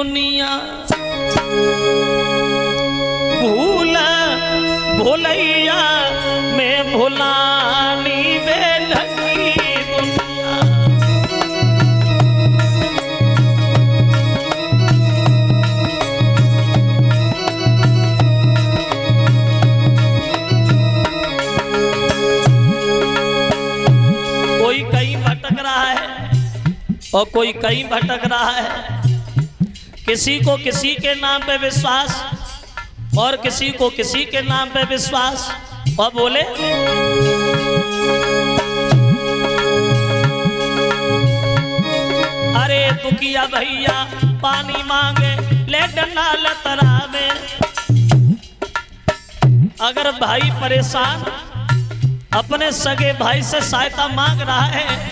दुनिया भूल भूलैया में भुलानी बेढंगी दुनिया। कोई कहीं भटक रहा है और कोई कहीं भटक रहा है। किसी को किसी के नाम पे विश्वास और किसी को किसी के नाम पे विश्वास। और बोले अरे दुखिया भैया पानी मांगे ले डंडा लतरा में। अगर भाई परेशान अपने सगे भाई से सहायता मांग रहा है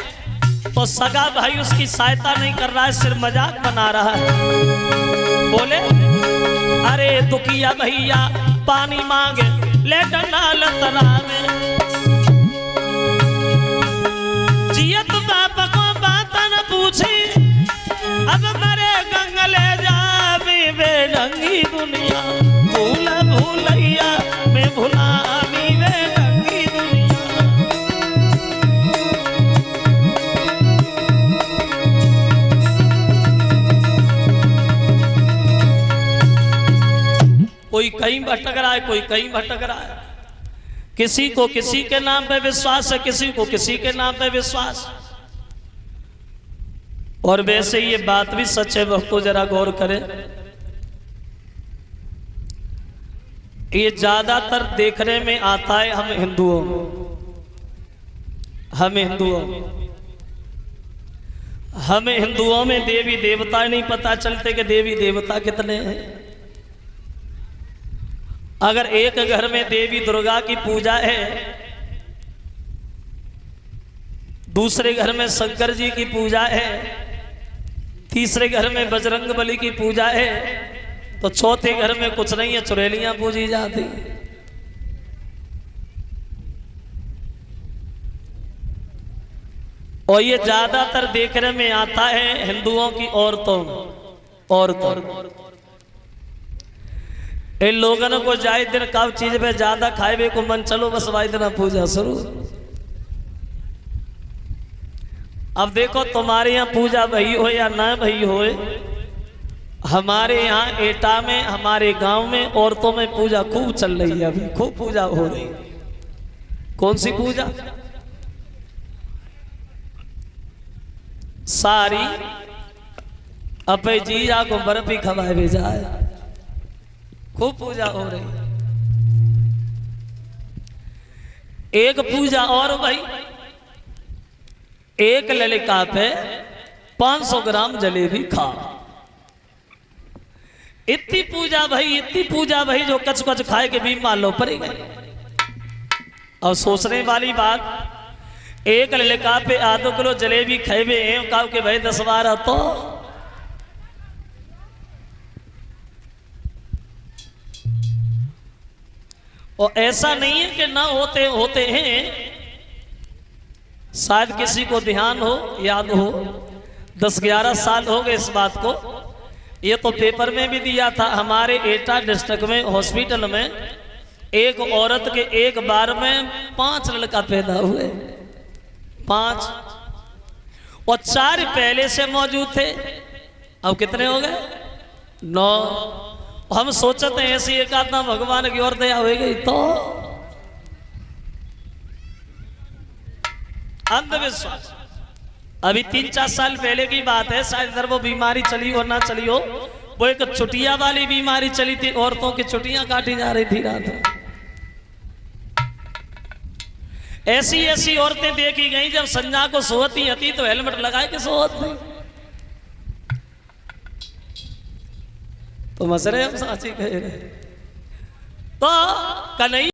तो सगा भाई उसकी सहायता नहीं कर रहा है, सिर्फ मजाक बना रहा है। बोले अरे दुखिया भैया पानी मांगे ले डंडा लतरा में। जियत बाप को बात न पूछी अब मरे गंगले जावी बेढंगी दुनिया। भूल भूलैया में भुलानी बेढंगी दुनिया। कोई कहीं भटक रहा है, कोई कहीं भटक रहा है। किसी को किसी के नाम पे विश्वास है, किसी को किसी के नाम पे विश्वास। और वैसे ये बात भी सच है, वह को जरा गौर करें। ये ज्यादातर देखने में आता है हम हिंदुओं हमें हिंदुओं में देवी देवता नहीं पता चलते कि देवी देवता कितने हैं। अगर एक घर में देवी दुर्गा की पूजा है, दूसरे घर में शंकर जी की पूजा है, तीसरे घर में बजरंग बली की पूजा है, तो चौथे घर में कुछ नहीं है, चुड़ैलियां पूजी जाती। और ये ज्यादातर देखने में आता है हिंदुओं की औरतों। इन लोगों को जाए दिन कब चीज पे ज्यादा खाए को मन, चलो बस वाई दिन पूजा शुरू। अब देखो तुम्हारे यहाँ पूजा भई हो या ना भई हो, हमारे यहाँ एटा में हमारे गांव में औरतों में पूजा खूब चल रही है, अभी खूब पूजा हो रही। कौन सी पूजा? सारी अपे जीजा को बर्फी खवाए भी जाए, खूब पूजा हो रही। एक पूजा और भाई, एक ललिका पे 500 ग्राम जलेबी खा। इतनी पूजा भाई जो कच कच खाए के भी मान लो पड़ी गई। और सोचने वाली बात, एक ललिका पे आधो किलो जलेबी खाए एवं कहा के भाई 10-12 तो और ऐसा नहीं है कि ना होते हैं। शायद किसी को ध्यान हो, याद हो, 10-11 साल हो गए इस बात को। ये तो पेपर में भी दिया था, हमारे एटा डिस्ट्रिक्ट में हॉस्पिटल में एक औरत के एक बार में 5 लड़का पैदा हुए, 5 और 4 पहले से मौजूद थे। अब कितने हो गए? 9। हम सोचते हैं ऐसी एक आत्मा भगवान की ओर दया हो गई तो अंधविश्वास। अभी 3-4 साल पहले की बात है, शायद इधर वो बीमारी चली हो ना चली हो, वो एक छुट्टियां वाली बीमारी चली थी, औरतों की छुट्टियां काटी जा रही थी रात। ऐसी औरतें देखी गई जब संजा को सोती हती तो हेलमेट लगाए के सोत नहीं। तो मसरे हम साची कह रहे तो कन्हैया